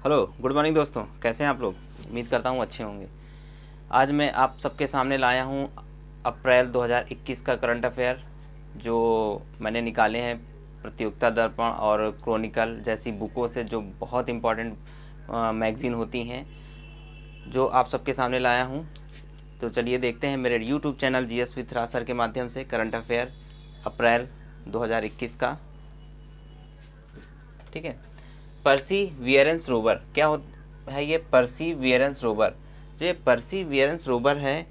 Hello, good morning दोस्तों। कैसे हैं आप लोग? उम्मीद करता हूँ अच्छे होंगे। आज मैं आप सबके सामने लाया हूँ अप्रैल 2021 का करंट अफेयर, जो मैंने निकाले हैं प्रतियोगिता दर्पण और क्रॉनिकल जैसी बुकों से, जो बहुत इम्पोर्टेंट मैगज़ीन होती हैं, जो आप सबके सामने लाया हूँ। तो चलिए देखते हैं मेरे YouTube channel GS with Raj sir के माध्यम से करंट अफेयर अप्रैल 2021 का। ठीक है। परसीवियरेंस रोवर क्या है? ये परसीवियरेंस रोवर, जो ये परसीवियरेंस रोवर है,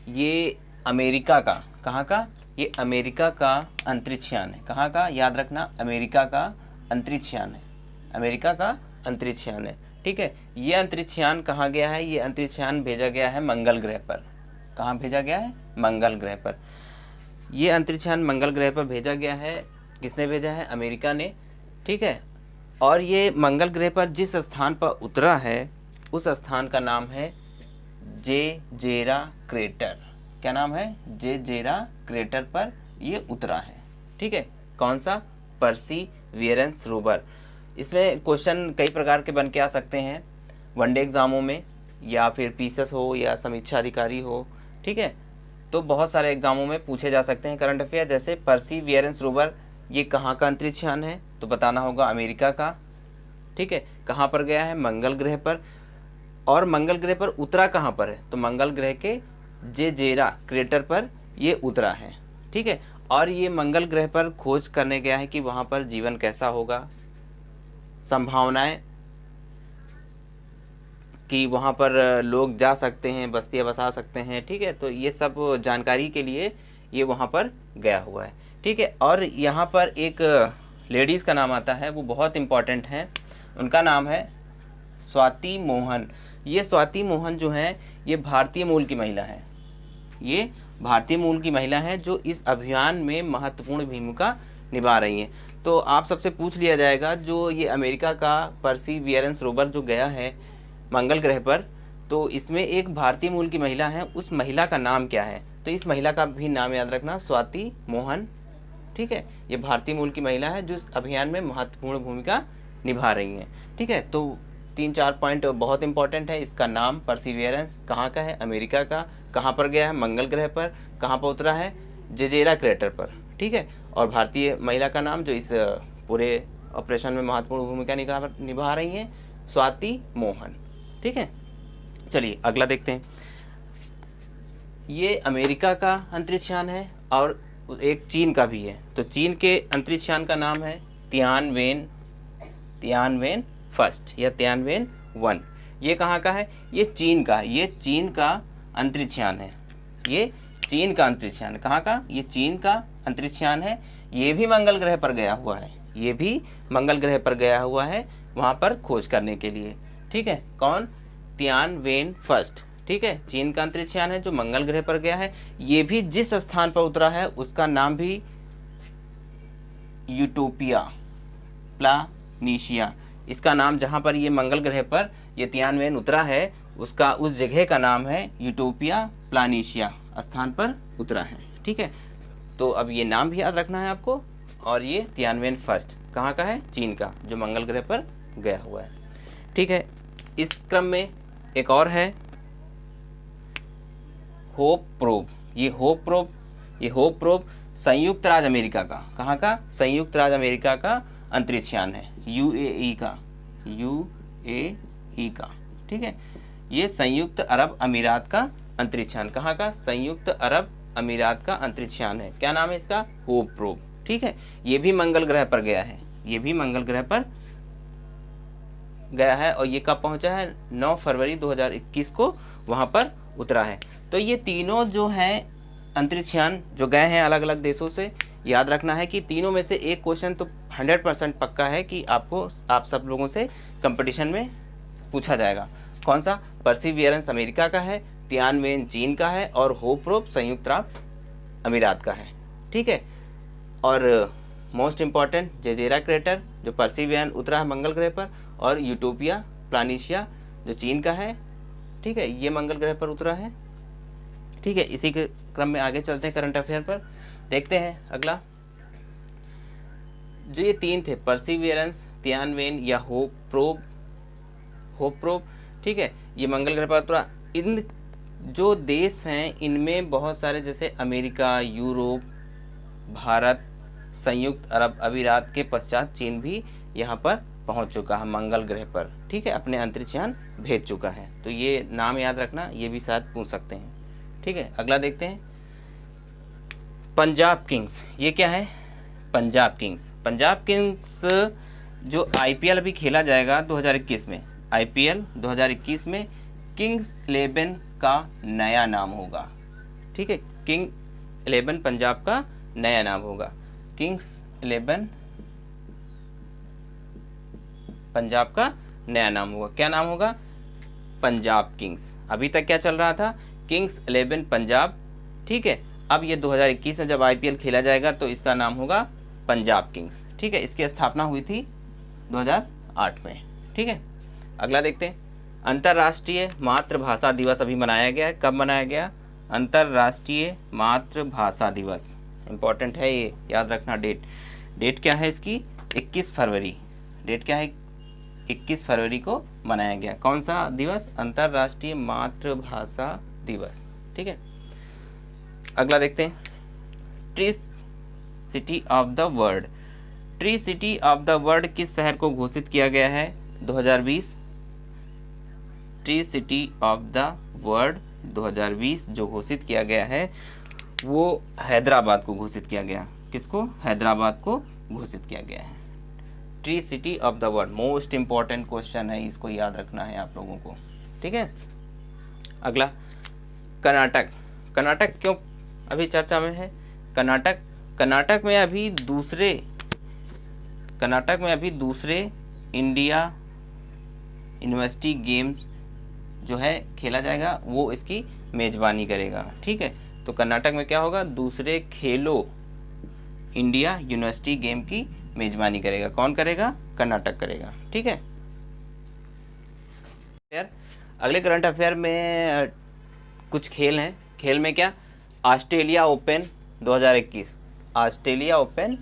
ये अमेरिका का, कहाँ का? ये अमेरिका का अंतरिक्ष यान है। कहाँ का? याद रखना, अमेरिका का अंतरिक्ष यान है। अमेरिका का अंतरिक्ष यान है। ठीक है। ये अंतरिक्ष यान कहाँ गया है? ये अंतरिक्ष यान भेजा गया है मंगल ग्रह पर। कहाँ भेजा गया है? मंगल ग्रह पर। ये अंतरिक्ष यान मंगल ग्रह पर भेजा गया है। किसने भेजा है? अमेरिका ने। ठीक है। और ये मंगल ग्रह पर जिस स्थान पर उतरा है, उस स्थान का नाम है जेजेरा क्रेटर। क्या नाम है? जेजेरा क्रेटर पर ये उतरा है। ठीक है। कौन सा? परसीवियरेंस रोवर। इसमें क्वेश्चन कई प्रकार के बन के आ सकते हैं, वनडे एग्जामों में, या फिर पीसीएस हो या समीक्षा अधिकारी हो। ठीक है। तो बहुत सारे एग्जामों में पूछे जा सकते हैं करंट अफेयर। जैसे परसीवियरेंस रोवर ये कहाँ का अंतरिक्ष यान है? तो बताना होगा अमेरिका का। ठीक है। कहाँ पर गया है? मंगल ग्रह पर। और मंगल ग्रह पर उतरा कहाँ पर है? तो मंगल ग्रह के जेजेरा क्रेटर पर ये उतरा है। ठीक है। और ये मंगल ग्रह पर खोज करने गया है कि वहाँ पर जीवन कैसा होगा, संभावनाएं कि वहाँ पर लोग जा सकते हैं, बस्तियाँ बसा सकते हैं। ठीक है। तो ये सब जानकारी के लिए ये वहाँ पर गया हुआ है। ठीक है। और यहाँ पर एक लेडीज़ का नाम आता है, वो बहुत इम्पॉर्टेंट है। उनका नाम है स्वाति मोहन। ये स्वाति मोहन जो है, ये भारतीय मूल की महिला है। ये भारतीय मूल की महिला है जो इस अभियान में महत्वपूर्ण भूमिका निभा रही है। तो आप सबसे पूछ लिया जाएगा, जो ये अमेरिका का परसीवियरेंस रोवर जो गया है मंगल ग्रह पर, तो इसमें एक भारतीय मूल की महिला है, उस महिला का नाम क्या है? तो इस महिला का भी नाम याद रखना, स्वाति मोहन। ठीक है। ये भारतीय मूल की महिला है जो इस अभियान में महत्वपूर्ण भूमिका निभा रही हैं। ठीक है। तो 3-4 पॉइंट बहुत इंपॉर्टेंट है। इसका नाम परसीवियरेंस कहाँ का है? अमेरिका का। कहाँ पर गया है? मंगल ग्रह पर। कहाँ पर उतरा है? जेजेरा क्रेटर पर। ठीक है। और भारतीय महिला का नाम जो इस पूरे ऑपरेशन में महत्वपूर्ण भूमिका निभा रही हैं, स्वाति मोहन। ठीक है। चलिए अगला देखते हैं। ये अमेरिका का अंतरिक्ष यान है और एक चीन का भी है। तो चीन के अंतरिक्ष यान का नाम है तियानवेन फर्स्ट या तियानवेन 1। ये कहाँ का है? ये चीन का अंतरिक्ष यान है। ये चीन का अंतरिक्ष यान। कहाँ का? ये चीन का अंतरिक्ष यान है। ये भी मंगल ग्रह पर गया हुआ है। ये भी मंगल ग्रह पर गया हुआ है वहाँ पर खोज करने के लिए। ठीक है। कौन? Tianwen first. ठीक है। चीन का अंतरिक्ष यान है जो मंगल ग्रह पर गया है। ये भी जिस स्थान पर उतरा है उसका नाम भी यूटोपिया प्लानीशिया। इसका नाम, जहाँ पर ये मंगल ग्रह पर ये तियानवेन उतरा है, उसका, उस जगह का नाम है यूटोपिया प्लानीशिया, स्थान पर उतरा है। ठीक है। तो अब ये नाम भी याद रखना है आपको। और ये तियानवेन फर्स्ट कहाँ का है? चीन का, जो मंगल ग्रह पर गया हुआ है। ठीक है। इस क्रम में एक और है होप प्रोब। ये होप प्रोब संयुक्त राज्य अमेरिका का, कहाँ का? संयुक्त राज्य अमेरिका का अंतरिक्ष यान है, यूएई का। ठीक है। ये संयुक्त अरब अमीरात का अंतरिक्ष यान। कहाँ का? संयुक्त अरब अमीरात का अंतरिक्ष यान है। क्या नाम है इसका? Hope probe. ठीक है। ये भी मंगल ग्रह पर गया है। ये भी मंगल ग्रह पर गया है। और ये कब पहुंचा है? 9 फरवरी 2021 को वहां पर उतरा है। तो ये तीनों जो हैं अंतरिक्ष यान जो गए हैं अलग अलग देशों से, याद रखना है कि तीनों में से एक क्वेश्चन तो 100% पक्का है कि आप सब लोगों से कंपटीशन में पूछा जाएगा। कौन सा? परसीवियरेंस अमेरिका का है, तियानवेन चीन का है, और होप प्रोब संयुक्त अरब अमीरात का है। ठीक है। और मोस्ट इम्पॉर्टेंट जेजेरा क्रेटर जो परसीवियरेंस उतरा है मंगल ग्रह पर, और यूटोपिया प्लानीशिया जो चीन का है। ठीक है। ये मंगल ग्रह पर उतरा है। ठीक है। इसी के क्रम में आगे चलते हैं करंट अफेयर पर। देखते हैं अगला। जो ये तीन थे, परसीवियरेंस, तियानवेन या होप प्रोब, होप्रो, ठीक है, ये मंगल ग्रह पर उतरा। इन जो देश हैं इनमें बहुत सारे, जैसे अमेरिका, यूरोप, भारत, संयुक्त अरब अमीरात के पश्चात चीन भी यहाँ पर पहुँच चुका है मंगल ग्रह पर, ठीक है, अपने अंतरिक्ष यान भेज चुका है। तो ये नाम याद रखना, ये भी शायद पूछ सकते हैं, ठीक है। अगला देखते हैं, पंजाब किंग्स। ये क्या है? पंजाब किंग्स। पंजाब किंग्स जो आईपीएल अभी खेला जाएगा 2021 में, आईपीएल 2021 में किंग्स 11 का नया नाम होगा, ठीक है। किंग 11 पंजाब का नया नाम होगा। किंग्स 11 पंजाब का नया नाम होगा। क्या नाम होगा? पंजाब किंग्स। अभी तक क्या चल रहा था? किंग्स 11 पंजाब, ठीक है। अब ये 2021 में जब आईपीएल खेला जाएगा तो इसका नाम होगा पंजाब किंग्स, ठीक है। इसकी स्थापना हुई थी 2008 में, ठीक है। अगला देखते हैं, अंतर्राष्ट्रीय मातृभाषा दिवस अभी मनाया गया है। कब मनाया गया? अंतर्राष्ट्रीय मातृभाषा दिवस, इम्पोर्टेंट है ये, याद रखना डेट। डेट क्या है इसकी? 21 फरवरी। डेट क्या है? 21 फरवरी को मनाया गया। कौन सा दिवस? अंतर्राष्ट्रीय मातृभाषा दिवस, ठीक है। अगला देखते हैं, tree city of the world. Tree city of the world किस शहर को घोषित किया गया है 2020? Tree city of the world 2020 जो घोषित किया गया है वो हैदराबाद को घोषित किया गया। किसको? हैदराबाद को घोषित किया गया है। Tree city of the world, most important question है, इसको याद रखना है आप लोगों को, ठीक है। अगला, कर्नाटक। कर्नाटक क्यों अभी चर्चा में है? कर्नाटक में अभी दूसरे इंडिया यूनिवर्सिटी गेम्स जो है खेला जाएगा, वो इसकी मेजबानी करेगा, ठीक है। तो कर्नाटक में क्या होगा? दूसरे खेलो इंडिया यूनिवर्सिटी गेम की मेजबानी करेगा। कौन करेगा? कर्नाटक करेगा, ठीक है। अगले करंट अफेयर में कुछ खेल हैं। खेल में क्या? Australia open 2021, Australia open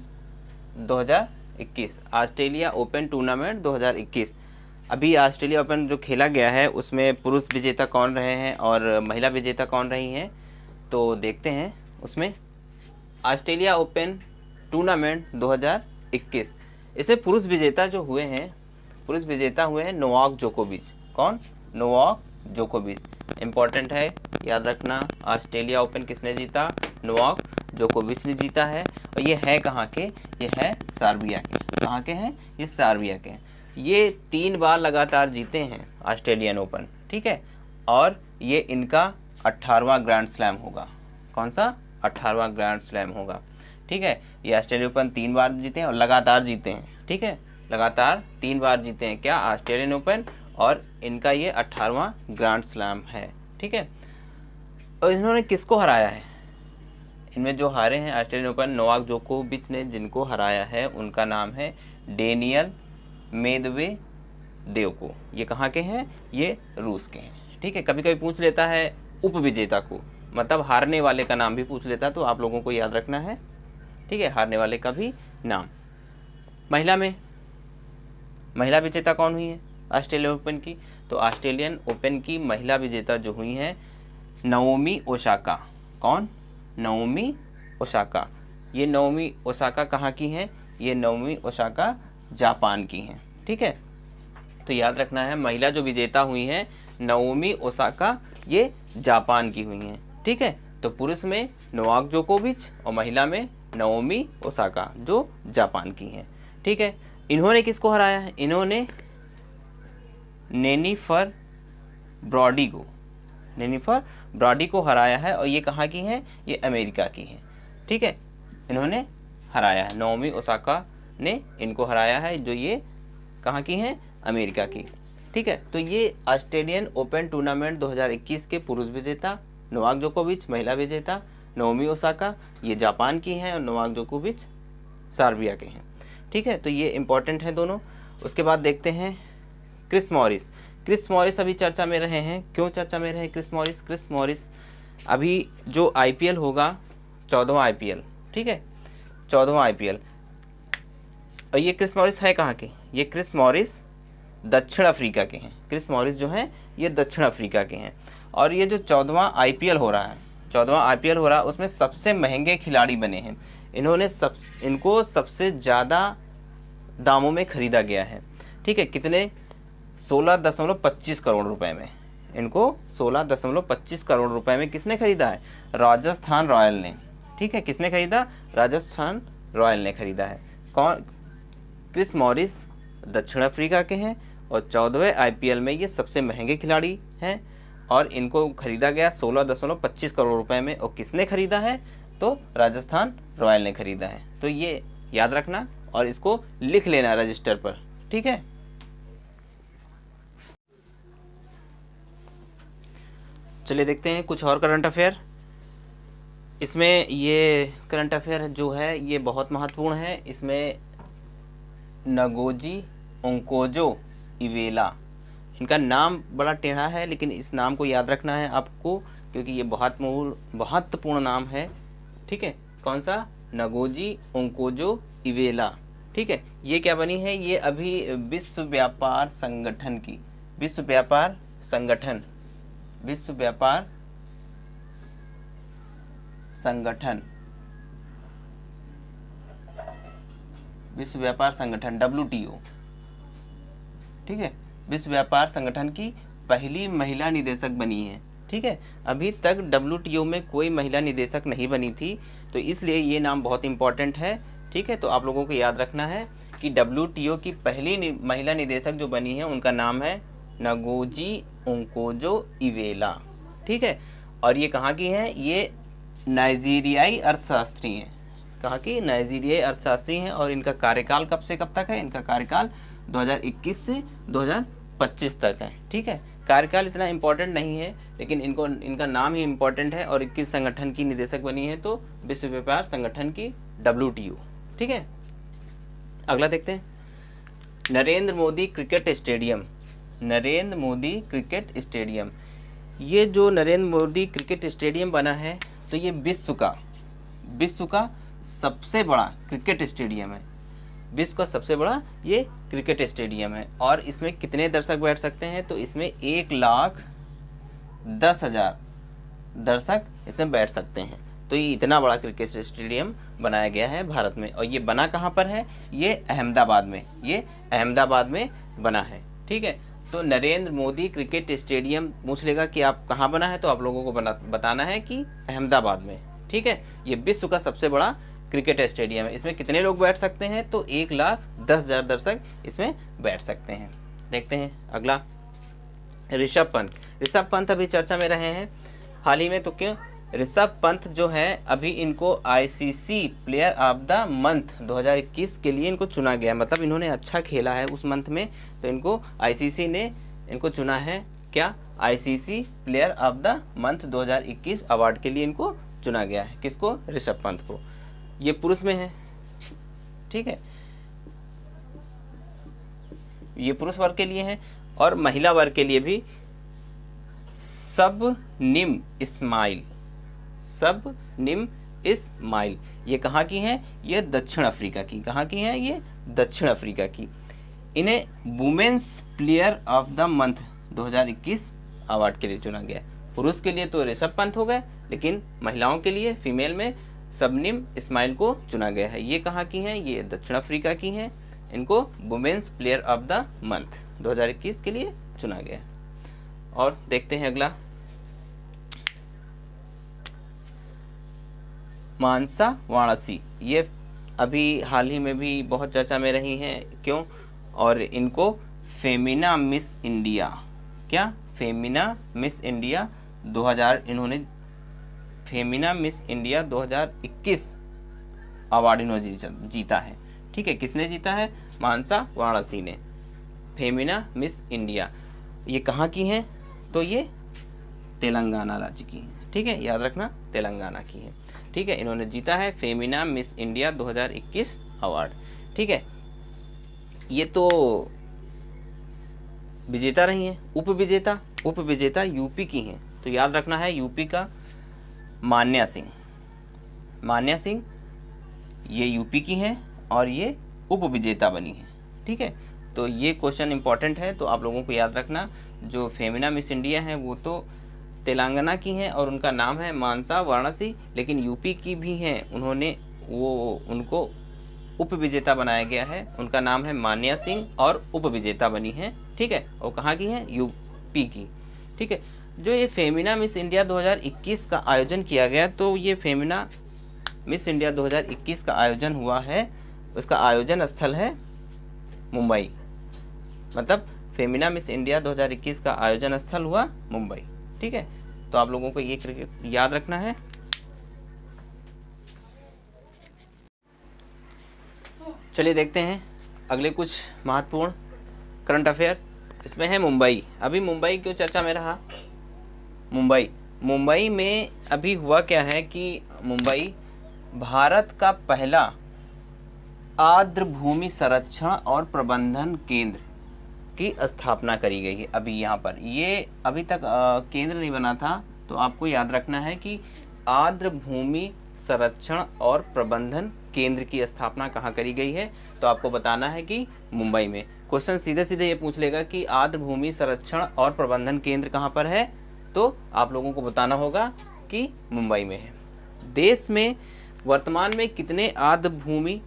2021, Australia open tournament 2021। अभी ऑस्ट्रेलिया ओपन जो खेला गया है उसमें पुरुष विजेता कौन रहे हैं और महिला विजेता कौन रही हैं, तो देखते हैं। उसमें ऑस्ट्रेलिया ओपन टूर्नामेंट 2021, इसे पुरुष विजेता जो हुए हैं, पुरुष विजेता हुए हैं नोवाक जोकोविच। कौन? नोवाक जोकोविच, इम्पॉर्टेंट है, याद रखना। ऑस्ट्रेलिया ओपन किसने जीता? नोवाक जोकोविच ने जीता है। और ये है कहाँ के? ये है सर्बिया के। कहाँ के हैं? ये सर्बिया के। ये 3 बार लगातार जीते हैं ऑस्ट्रेलियन ओपन, ठीक है। और ये इनका 18वां ग्रैंड स्लैम होगा। कौन सा? 18वां ग्रैंड स्लैम होगा, ठीक है। ये ऑस्ट्रेलियन ओपन 3 बार जीते हैं और लगातार जीते हैं, ठीक है। लगातार 3 बार जीते हैं क्या? ऑस्ट्रेलियन ओपन, और इनका ये 18वां ग्रैंड स्लैम है, ठीक है। और इन्होंने किसको हराया है? इनमें जो हारे हैं ऑस्ट्रेलियन ओपन, नोवाक जोकोविच ने जिनको हराया है उनका नाम है डेनियल मेदवेदेव को। ये कहाँ के हैं? ये रूस के हैं, ठीक है। कभी कभी पूछ लेता है उपविजेता को, मतलब हारने वाले का नाम भी पूछ लेता है, तो आप लोगों को याद रखना है, ठीक है, हारने वाले का भी नाम। महिला में महिला विजेता कौन हुई है ऑस्ट्रेलियन ओपन की? तो ऑस्ट्रेलियन ओपन की महिला विजेता जो हुई हैं नाओमी ओसाका। कौन? Naomi Osaka. ये नाओमी ओसाका कहाँ की हैं? ये नाओमी ओसाका जापान की हैं, ठीक है। तो याद रखना है, महिला जो विजेता हुई हैं नाओमी ओसाका, ये जापान की हुई हैं, ठीक है। तो पुरुष में नोवाक जोकोविच और महिला में नाओमी ओसाका जो जापान की हैं, ठीक है। इन्होंने किसको हराया है? इन्होंने नेनिफर ब्रॉडी को हराया है, और ये कहाँ की हैं? ये अमेरिका की हैं, ठीक है। इन्होंने हराया है, नाओमी ओसाका ने इनको हराया है, जो ये कहाँ की हैं? अमेरिका की, ठीक है। तो ये ऑस्ट्रेलियन ओपन टूर्नामेंट 2021 के पुरुष विजेता नोवाक जोकोविच, महिला विजेता नाओमी ओसाका, ये जापान की हैं, और नोवाक जोकोविच सर्बिया के हैं, ठीक है। तो ये इंपॉर्टेंट है दोनों। उसके बाद देखते हैं क्रिस मॉरिस। क्रिस मॉरिस अभी चर्चा में रहे हैं। क्यों चर्चा में रहे क्रिस मॉरिस? क्रिस मॉरिस अभी जो आईपीएल होगा 14वां आईपीएल, ठीक है, 14वां आईपीएल। और ये क्रिस मॉरिस है कहाँ के? ये क्रिस मॉरिस दक्षिण अफ्रीका के हैं। क्रिस मॉरिस जो हैं ये दक्षिण अफ्रीका के हैं। और ये जो 14वां IPL हो रहा है, 14वां IPL हो रहा है, उसमें सबसे महंगे खिलाड़ी बने हैं। इनको सबसे ज़्यादा दामों में खरीदा गया है। ठीक है, कितने? 16.25 करोड़ रुपए में। इनको 16.25 करोड़ रुपए में किसने खरीदा है? राजस्थान रॉयल ने। ठीक है, किसने खरीदा? राजस्थान रॉयल ने खरीदा है। कौन? क्रिस मॉरिस दक्षिण अफ्रीका के हैं और 14वें IPL में ये सबसे महंगे खिलाड़ी हैं और इनको खरीदा गया 16.25 करोड़ रुपए में। और किसने खरीदा है? तो राजस्थान रॉयल ने खरीदा है। तो ये याद रखना और इसको लिख लेना रजिस्टर पर। ठीक है, चलिए देखते हैं कुछ और करंट अफेयर। इसमें ये करंट अफेयर जो है ये बहुत महत्वपूर्ण है। इसमें नगोजी ओंकोजो इवेला, इनका नाम बड़ा टेढ़ा है लेकिन इस नाम को याद रखना है आपको, क्योंकि ये बहुत महत्वपूर्ण नाम है। ठीक है, कौन सा? नगोजी ओंकोजो इवेला। ठीक है, ये क्या बनी है? ये अभी विश्व व्यापार संगठन की, विश्व व्यापार संगठन, विश्व व्यापार संगठन, विश्व व्यापार संगठन WTO। ठीक है, विश्व व्यापार संगठन की पहली महिला निदेशक बनी है। ठीक है, अभी तक WTO में कोई महिला निदेशक नहीं बनी थी, तो इसलिए ये नाम बहुत इंपॉर्टेंट है। ठीक है, तो आप लोगों को याद रखना है कि WTO की पहली महिला निदेशक जो बनी है उनका नाम है नगोजी ओंकोजो इवेला। ठीक है, और ये कहाँ की हैं? ये नाइजीरियाई अर्थशास्त्री हैं। कहाँ की? नाइजीरियाई अर्थशास्त्री हैं। और इनका कार्यकाल कब से कब तक है? इनका कार्यकाल 2021 से 2025 तक है। ठीक है, कार्यकाल इतना इम्पोर्टेंट नहीं है लेकिन इनका नाम ही इम्पोर्टेंट है। और किस संगठन की निदेशक बनी है? तो विश्व व्यापार संगठन की WTO। ठीक है, अगला देखते हैं। Narendra Modi cricket stadium, Narendra Modi cricket stadium, ये जो नरेंद्र मोदी क्रिकेट स्टेडियम बना है तो ये विश्व का सबसे बड़ा क्रिकेट स्टेडियम है। विश्व का सबसे बड़ा ये क्रिकेट स्टेडियम है। और इसमें कितने दर्शक बैठ सकते हैं? तो इसमें 1,10,000 दर्शक इसमें बैठ सकते हैं। तो ये इतना बड़ा क्रिकेट स्टेडियम बनाया गया है भारत में। और ये बना कहाँ पर है? ये अहमदाबाद में, ये अहमदाबाद में बना है। ठीक है, तो नरेंद्र मोदी क्रिकेट स्टेडियम पूछ लेगा कि आप कहाँ बना है, तो आप लोगों को बताना है कि अहमदाबाद में। ठीक है, ये विश्व का सबसे बड़ा क्रिकेट स्टेडियम है। इसमें कितने लोग बैठ सकते हैं? तो 1,10,000 दर्शक इसमें बैठ सकते हैं। देखते हैं अगला। ऋषभ पंत, ऋषभ पंत अभी चर्चा में रहे हैं हाल ही में। तो क्यों? ऋषभ पंत जो है अभी इनको ICC player of the month 2021 के लिए इनको चुना गया, मतलब इन्होंने अच्छा खेला है उस मंथ में, तो इनको ICC ने इनको चुना है। क्या? ICC player of the month 2021 award के लिए इनको चुना गया है। किसको? ऋषभ पंत को। ये पुरुष में है। ठीक है, ये पुरुष वर्ग के लिए है। और महिला वर्ग के लिए भी शबनीम इस्माइल, शबनीम इस्माइल, ये कहाँ की हैं? ये दक्षिण अफ्रीका की। कहाँ की हैं? ये दक्षिण अफ्रीका की। इन्हें women's player of the month 2021 award के लिए चुना गया। पुरुष के लिए तो ऋषभ पंत हो गए, लेकिन महिलाओं के लिए फीमेल में शबनीम इस्माइल को चुना गया है। ये कहाँ की हैं? ये दक्षिण अफ्रीका की हैं। इनको women's player of the month 2021 के लिए चुना गया। और देखते हैं अगला। मानसा वाराणसी, ये अभी हाल ही में भी बहुत चर्चा में रही हैं। क्यों? और इनको फेमिना मिस इंडिया, क्या? फेमिना मिस इंडिया 2000, इन्होंने फेमिना मिस इंडिया 2021 अवार्ड इन्होंने जीता है। ठीक है, किसने जीता है? मानसा वाराणसी ने फेमिना मिस इंडिया। ये कहाँ की हैं? तो ये तेलंगाना राज्य की हैं। ठीक है, याद रखना, तेलंगाना की है। ठीक है, इन्होंने जीता है फेमिना मिस इंडिया 2021 अवार्ड। ठीक है, ये तो विजेता रही हैं। उप विजेता यूपी की हैं। तो याद रखना है यूपी का मान्या सिंह, मान्या सिंह ये यूपी की हैं और ये उप विजेता बनी है। ठीक है, तो ये क्वेश्चन इंपॉर्टेंट है, तो आप लोगों को याद रखना। जो फेमिना मिस इंडिया है वो तो तेलंगाना की हैं और उनका नाम है मानसा वाराणसी, लेकिन यूपी की भी हैं, उनको उप विजेता बनाया गया है। उनका नाम है मान्या सिंह और उप विजेता बनी है, ठीक है। और कहाँ की है? यूपी की, ठीक है। जो ये फेमिना मिस इंडिया 2021 का आयोजन किया गया, तो ये फेमिना मिस इंडिया 2021 का आयोजन हुआ है, उसका आयोजन स्थल है मुंबई। मतलब फेमिना मिस इंडिया 2021 का आयोजन स्थल हुआ मुंबई, ठीक है। तो आप लोगों को ये याद रखना है। चलिए देखते हैं अगले कुछ महत्वपूर्ण करंट अफेयर। इसमें है मुंबई। अभी मुंबई क्यों चर्चा में रहा? मुंबई में अभी हुआ क्या है कि मुंबई भारत का पहला आर्द्र भूमि संरक्षण और प्रबंधन केंद्र की स्थापना करी गई है। अभी यहाँ पर ये अभी तक केंद्र नहीं बना था, तो आपको याद रखना है कि आर्द्र भूमि संरक्षण और प्रबंधन केंद्र की स्थापना कहाँ करी गई है, तो आपको बताना है कि मुंबई में। क्वेश्चन सीधे सीधे ये पूछ लेगा कि आर्द्र भूमि संरक्षण और प्रबंधन केंद्र कहाँ पर है, तो आप लोगों को बताना होगा कि मुंबई में है। देश में वर्तमान में कितने आर्द्र भूमि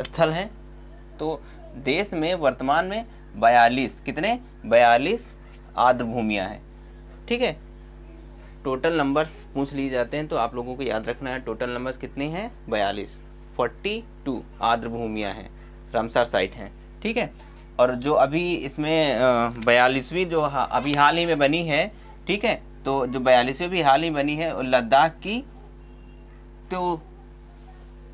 स्थल हैं? तो देश में वर्तमान में 42 आर्द्र भूमियाँ हैं, ठीक है। टोटल नंबर्स पूछ लिए जाते हैं, तो आप लोगों को याद रखना है टोटल नंबर्स कितने हैं? 42 आर्द्र भूमियाँ हैं, रामसर साइट हैं, ठीक है। और जो अभी इसमें 42वीं जो अभी हाल ही में बनी है, ठीक है, तो जो 42वीं भी हाल ही बनी है और लद्दाख की तो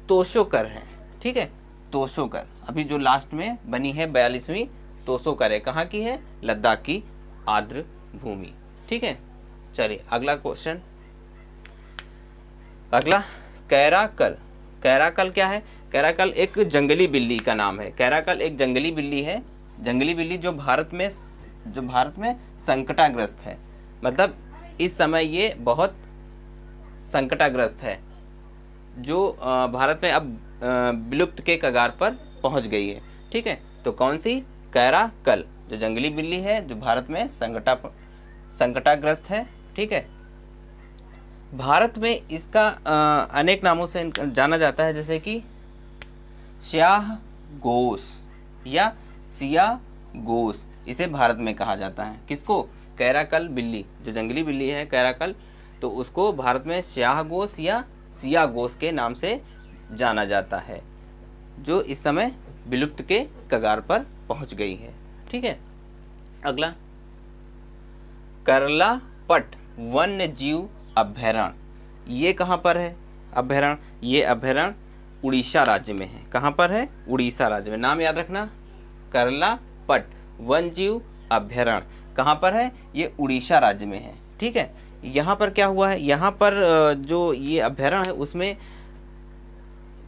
तोशोकर है, ठीक है। तोशोकर अभी जो लास्ट में बनी है 42वीं तोशोकर है, कहाँ की है? लद्दाख की आर्द्र भूमि, ठीक है। चलिए अगला क्वेश्चन, अगला कैराकल। कैराकल क्या है? कैराकल एक जंगली बिल्ली का नाम है। कैराकल एक जंगली बिल्ली है, जंगली बिल्ली जो भारत में संकटाग्रस्त है। मतलब इस समय ये बहुत संकटाग्रस्त है, जो भारत में अब विलुप्त के कगार पर पहुंच गई है, ठीक है। तो कौन सी? कैराकल, जो जंगली बिल्ली है जो भारत में संकटाग्रस्त है, ठीक है। भारत में इसका अनेक नामों से जाना जाता है, जैसे कि स्याह गोस या सिया गोस, इसे भारत में कहा जाता है। किसको? कैराकल बिल्ली, जो जंगली बिल्ली है कैराकल, तो उसको भारत में स्याह गोस या सिया गोस के नाम से जाना जाता है, जो इस समय विलुप्त के कगार पर पहुंच गई है, ठीक है। अगला कर्लापट वन्य जीव अभयारण्य, ये कहाँ पर है अभयारण्य? ये अभयारण्य उड़ीसा राज्य में है। कहाँ पर है? उड़ीसा राज्य में। नाम याद रखना, कर्लापट वन्य जीव अभयारण्य कहाँ पर है? ये उड़ीसा राज्य में है, ठीक है। यहाँ पर क्या हुआ है? यहाँ पर जो ये अभयारण्य है उसमें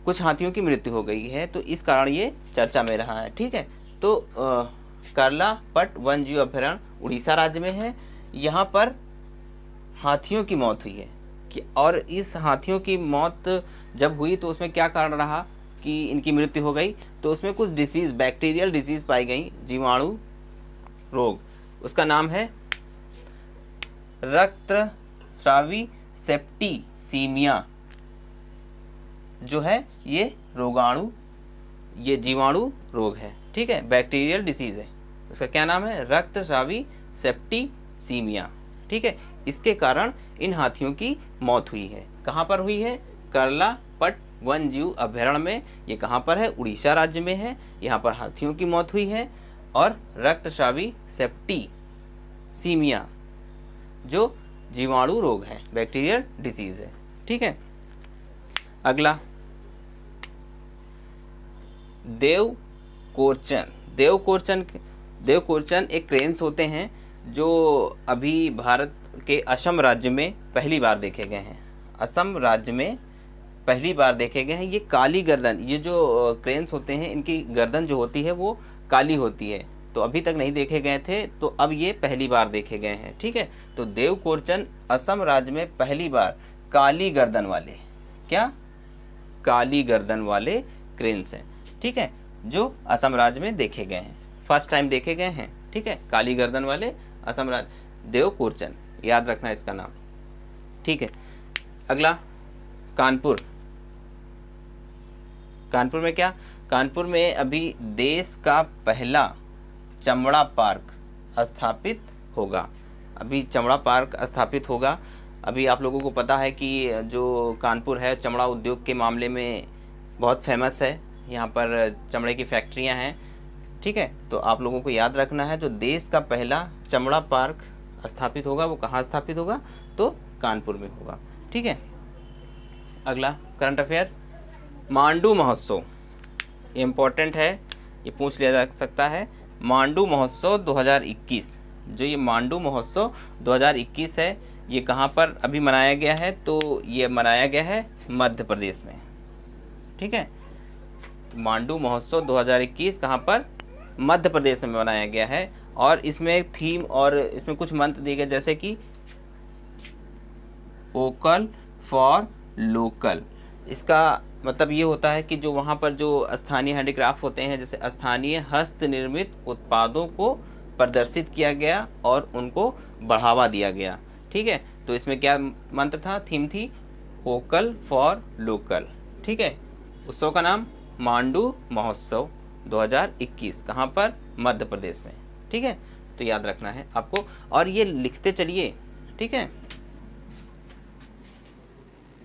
कुछ हाथियों की मृत्यु हो गई है, तो इस कारण ये चर्चा में रहा है, ठीक है। तो कर्लापट वन्य जीव अभयारण्य उड़ीसा राज्य में है। यहाँ पर हाथियों की मौत हुई है और इस हाथियों की मौत जब हुई तो उसमें क्या कारण रहा कि इनकी मृत्यु हो गई? तो उसमें कुछ डिसीज, बैक्टीरियल डिसीज पाई गई, जीवाणु रोग। उसका नाम है रक्तस्रावी सेप्टिसीमिया, जो है ये जीवाणु रोग है, ठीक है, बैक्टीरियल डिसीज है। उसका क्या नाम है? रक्तस्रावी सेप्टिसीमिया, ठीक है। इसके कारण इन हाथियों की मौत हुई है। कहाँ पर हुई है? कर्लापट वन्य जीव अभयारण्य में। ये कहाँ पर है? उड़ीसा राज्य में है। यहाँ पर हाथियों की मौत हुई है और रक्तस्रावी सेप्टिसीमिया जो जीवाणु रोग है, बैक्टीरियल डिसीज है, ठीक है। अगला देवकोरचन एक क्रेन्स होते हैं जो अभी भारत के असम राज्य में पहली बार देखे गए हैं। असम राज्य में पहली बार देखे गए हैं। ये काली गर्दन, ये जो क्रेन्स होते हैं इनकी गर्दन जो होती है वो काली होती है, तो अभी तक नहीं देखे गए थे, तो अब ये पहली बार देखे गए हैं, ठीक है। तो देवकोरचन असम राज्य में पहली बार काली गर्दन वाले क्रेन्स हैं, ठीक है, जो असम राज्य में देखे गए हैं, फर्स्ट टाइम देखे गए हैं। ठीक है, काली गर्दन वाले असम राज्य देव कोरचन, याद रखना इसका नाम। ठीक है, अगला कानपुर। कानपुर में क्या, कानपुर में अभी देश का पहला चमड़ा पार्क स्थापित होगा। अभी चमड़ा पार्क स्थापित होगा। अभी आप लोगों को पता है कि जो कानपुर है चमड़ा उद्योग के मामले में बहुत फेमस है, यहाँ पर चमड़े की फैक्ट्रियाँ हैं। ठीक है, तो आप लोगों को याद रखना है जो देश का पहला चमड़ा पार्क स्थापित होगा वो कहाँ स्थापित होगा, तो कानपुर में होगा। ठीक है, अगला करंट अफेयर, मांडू महोत्सव, ये इम्पोर्टेंट है, ये पूछ लिया जा सकता है। मांडू महोत्सव 2021, जो ये मांडू महोत्सव 2021 है, ये कहाँ पर अभी मनाया गया है, तो ये मनाया गया है मध्य प्रदेश में। ठीक है, तो मांडू महोत्सव 2021 कहाँ पर, मध्य प्रदेश में मनाया गया है। और इसमें थीम और इसमें कुछ मंत्र दिए गए, जैसे कि वोकल फॉर लोकल। इसका मतलब ये होता है कि जो वहाँ पर जो स्थानीय हैंडीक्राफ्ट होते हैं, जैसे स्थानीय हस्त निर्मित उत्पादों को प्रदर्शित किया गया और उनको बढ़ावा दिया गया। ठीक है, तो इसमें क्या मंत्र था, थीम थी वोकल फॉर लोकल। ठीक है, उत्सव का नाम मांडू महोत्सव 2021, कहाँ पर, मध्य प्रदेश में। ठीक है, तो याद रखना है आपको, और ये लिखते चलिए। ठीक है।